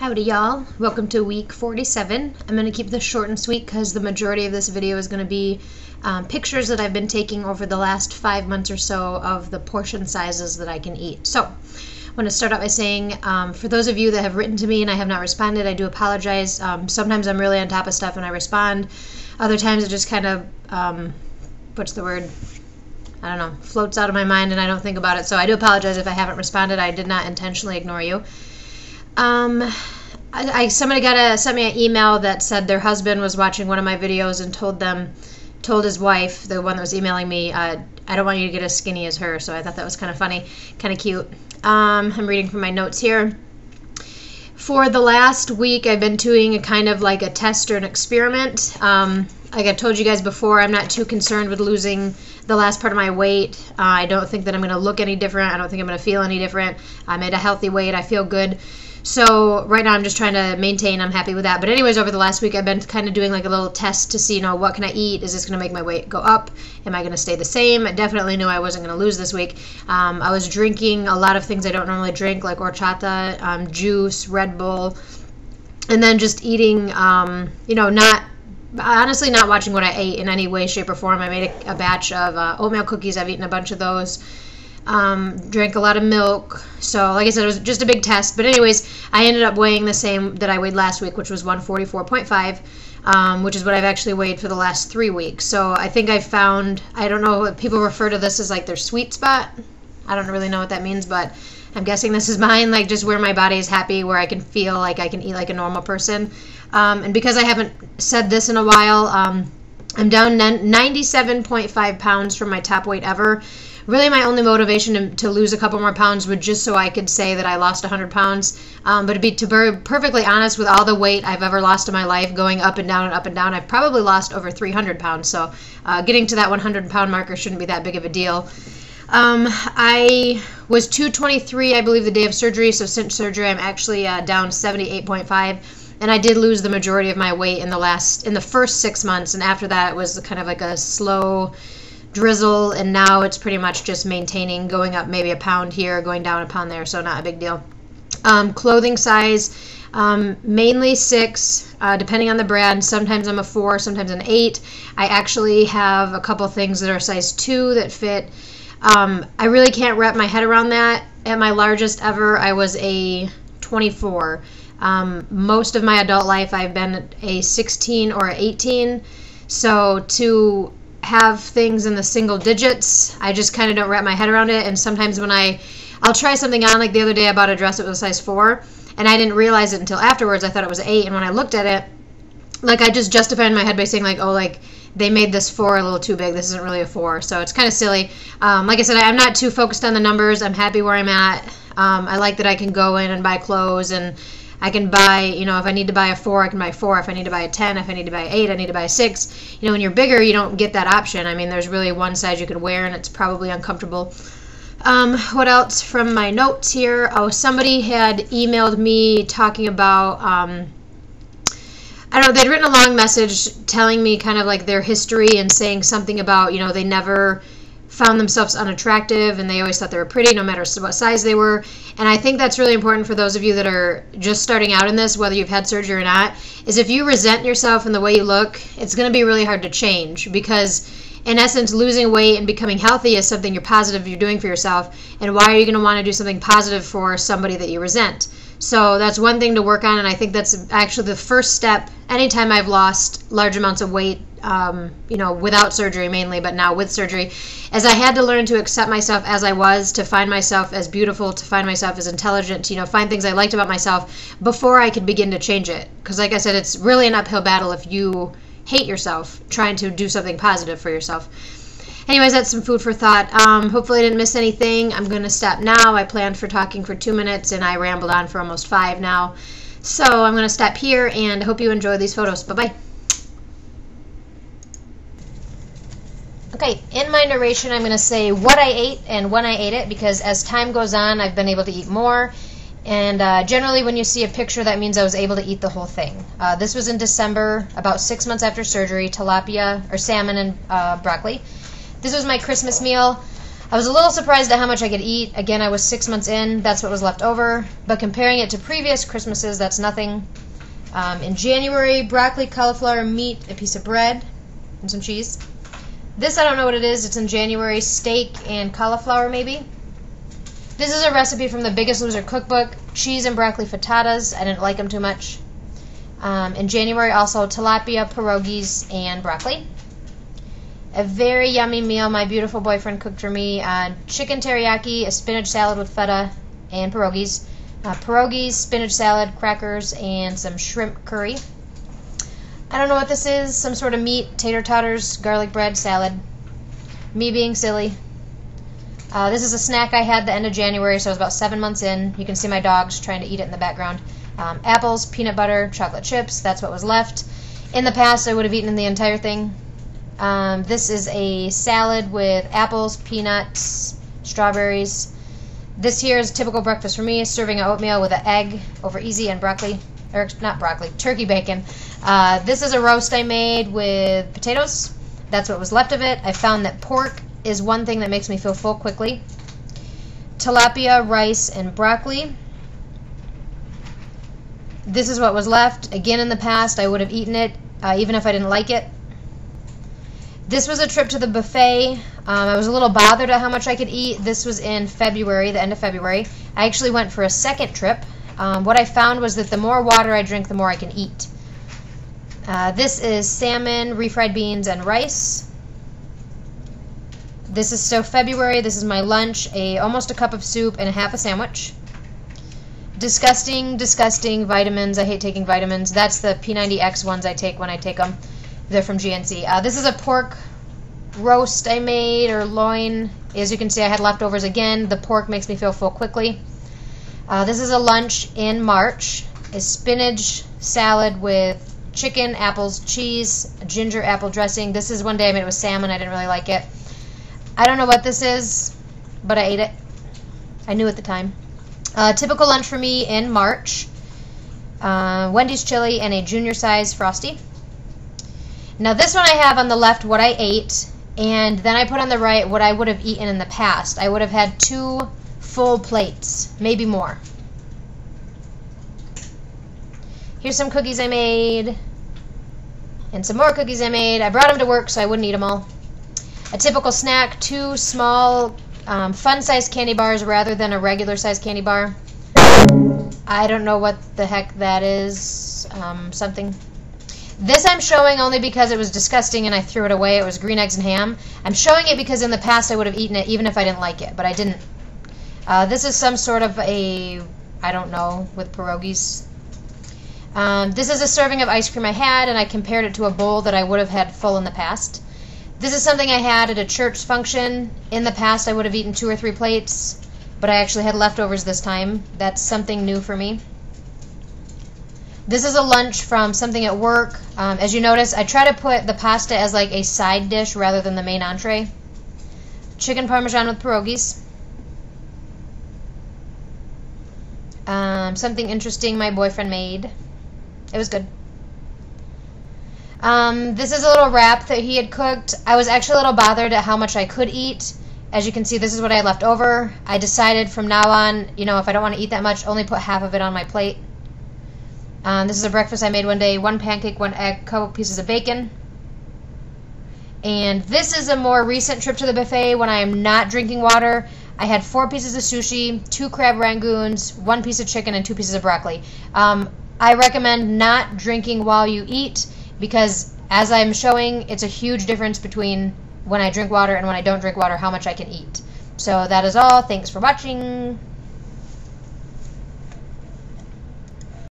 Howdy y'all, welcome to week 47. I'm going to keep this short and sweet because the majority of this video is going to be pictures that I've been taking over the last 5 months or so of the portion sizes that I can eat. So I want to start out by saying for those of you that have written to me and I have not responded, I do apologize. Sometimes I'm really on top of stuff and I respond. Other times it just kind of, what's the word? I don't know, floats out of my mind and I don't think about it. So I do apologize if I haven't responded. I did not intentionally ignore you. Somebody sent me an email that said their husband was watching one of my videos and told his wife, the one that was emailing me, I don't want you to get as skinny as her. So I thought that was kind of funny, kind of cute. I'm reading from my notes here. For the last week, I've been doing a kind of like a test or an experiment. Like I told you guys before, I'm not too concerned with losing the last part of my weight. I don't think that I'm going to look any different. I don't think I'm going to feel any different. I'm at a healthy weight. I feel good. So right now I'm just trying to maintain. I'm happy with that. But anyways, over the last week, I've been kind of doing like a little test to see, what can I eat? Is this going to make my weight go up? Am I going to stay the same? I definitely knew I wasn't going to lose this week. I was drinking a lot of things I don't normally drink, like horchata, juice, Red Bull, and then just eating, honestly not watching what I ate in any way, shape, or form. I made a batch of oatmeal cookies. I've eaten a bunch of those. Drank a lot of milk. So like I said, it was just a big test. But anyways, I ended up weighing the same that I weighed last week, which was 144.5, which is what I've actually weighed for the last 3 weeks. So I think I found, I don't know if people refer to this as like their sweet spot. I don't really know what that means, but I'm guessing this is mine, like just where my body is happy, where I can feel like I can eat like a normal person. And because I haven't said this in a while, I'm down 97.5 pounds from my top weight ever. Really, my only motivation to lose a couple more pounds was just so I could say that I lost 100 pounds. But to be perfectly honest, with all the weight I've ever lost in my life, going up and down and up and down, I've probably lost over 300 pounds. So getting to that 100-pound marker shouldn't be that big of a deal. I was 223, I believe, the day of surgery. So since surgery, I'm actually down 78.5. And I did lose the majority of my weight in the first 6 months. And after that, it was kind of like a slow drizzle, and now it's pretty much just maintaining, going up maybe a pound here, going down a pound there, so not a big deal. Clothing size, mainly 6, depending on the brand. Sometimes I'm a 4, sometimes an 8. I actually have a couple things that are size 2 that fit. I really can't wrap my head around that. At my largest ever, I was a 24. Most of my adult life, I've been a 16 or an 18. So to have things in the single digits, I just kind of don't wrap my head around it. And sometimes when I'll try something on, like the other day I bought a dress that was a size 4 and I didn't realize it until afterwards. I thought it was 8, and when I looked at it, like I just justified in my head by saying like, oh, like they made this 4 a little too big, this isn't really a 4. So it's kind of silly. Like I said, I'm not too focused on the numbers. I'm happy where I'm at. I like that I can go in and buy clothes, and I can buy, if I need to buy a 4, I can buy a 4. If I need to buy a 10, if I need to buy an 8, I need to buy a 6. When you're bigger, you don't get that option. I mean, there's really one size you can wear, and it's probably uncomfortable. What else from my notes here? Oh, somebody had emailed me talking about, I don't know, they'd written a long message telling me kind of like their history and saying something about, they never found themselves unattractive and they always thought they were pretty no matter what size they were. And I think that's really important for those of you that are just starting out in this, whether you've had surgery or not, is if you resent yourself and the way you look, it's going to be really hard to change, because in essence, losing weight and becoming healthy is something you're doing for yourself. And why are you going to want to do something positive for somebody that you resent? So that's one thing to work on, and I think that's actually the first step. Anytime I've lost large amounts of weight, without surgery mainly, but now with surgery, as I had to learn to accept myself as I was, to find myself as beautiful, to find myself as intelligent, to, find things I liked about myself before I could begin to change it. Because like I said, it's really an uphill battle if you hate yourself, trying to do something positive for yourself. Anyways, that's some food for thought. Hopefully I didn't miss anything. I'm going to stop now. I planned for talking for 2 minutes, and I rambled on for almost 5 now. So I'm going to stop here, and I hope you enjoy these photos. Bye-bye. Okay, in my narration, I'm going to say what I ate and when I ate it, because as time goes on, I've been able to eat more. And generally, when you see a picture, that means I was able to eat the whole thing. This was in December, about 6 months after surgery, tilapia, or salmon and broccoli. This was my Christmas meal. I was a little surprised at how much I could eat. Again, I was 6 months in. That's what was left over. But comparing it to previous Christmases, that's nothing. In January, broccoli, cauliflower, meat, a piece of bread, and some cheese. This, I don't know what it is. It's in January, steak and cauliflower maybe. This is a recipe from the Biggest Loser cookbook. Cheese and broccoli frittatas. I didn't like them too much. In January, also tilapia, pierogies, and broccoli. A very yummy meal my beautiful boyfriend cooked for me. Chicken teriyaki, a spinach salad with feta, and pierogies. Pierogies, spinach salad, crackers, and some shrimp curry. I don't know what this is. Some sort of meat, tater totters, garlic bread, salad. Me being silly. This is a snack I had the end of January, so I was about 7 months in. You can see my dogs trying to eat it in the background. Apples, peanut butter, chocolate chips. That's what was left. In the past, I would have eaten the entire thing. This is a salad with apples, peanuts, strawberries. This here is typical breakfast for me, serving an oatmeal with an egg over easy and broccoli, or not broccoli, turkey bacon. This is a roast I made with potatoes. That's what was left of it. I found that pork is one thing that makes me feel full quickly. Tilapia, rice, and broccoli. This is what was left. Again, in the past, I would have eaten it, even if I didn't like it. This was a trip to the buffet. I was a little bothered at how much I could eat. This was in February, the end of February. I actually went for a second trip. What I found was that the more water I drink, the more I can eat. This is salmon, refried beans, and rice. This is so February. This is my lunch, almost a cup of soup and a half a sandwich. Disgusting, disgusting vitamins. I hate taking vitamins. That's the P90X ones I take when I take them. They're from GNC. This is a pork roast I made, or loin. As you can see, I had leftovers again. The pork makes me feel full quickly. This is a lunch in March. A spinach salad with chicken, apples, cheese, ginger apple dressing. This is one day I made it with salmon. I didn't really like it. I don't know what this is, but I ate it. I knew at the time. Typical lunch for me in March. Wendy's chili and a junior size Frosty. Now this one I have on the left what I ate, and then I put on the right what I would have eaten in the past. I would have had 2 full plates, maybe more. Here's some cookies I made, and some more cookies I made. I brought them to work so I wouldn't eat them all. A typical snack, 2 small fun-sized candy bars rather than a regular-sized candy bar. I don't know what the heck that is. Something. This I'm showing only because it was disgusting and I threw it away. It was green eggs and ham. I'm showing it because in the past I would have eaten it even if I didn't like it, but I didn't. This is some sort of I don't know, with pierogies. This is a serving of ice cream I had, and I compared it to a bowl that I would have had full in the past. This is something I had at a church function. In the past I would have eaten 2 or 3 plates, but I actually had leftovers this time. That's something new for me. This is a lunch from something at work. As you notice, I try to put the pasta as like a side dish rather than the main entree. Chicken parmesan with pierogies. Something interesting my boyfriend made. It was good. This is a little wrap that he had cooked. I was actually a little bothered at how much I could eat. As you can see, this is what I had left over. I decided from now on, you know, if I don't want to eat that much, only put half of it on my plate. This is a breakfast I made one day. 1 pancake, 1 egg, couple pieces of bacon. And this is a more recent trip to the buffet when I am not drinking water. I had 4 pieces of sushi, 2 crab rangoons, 1 piece of chicken, and 2 pieces of broccoli. I recommend not drinking while you eat because, as I'm showing, it's a huge difference between when I drink water and when I don't drink water, how much I can eat. So that is all. Thanks for watching.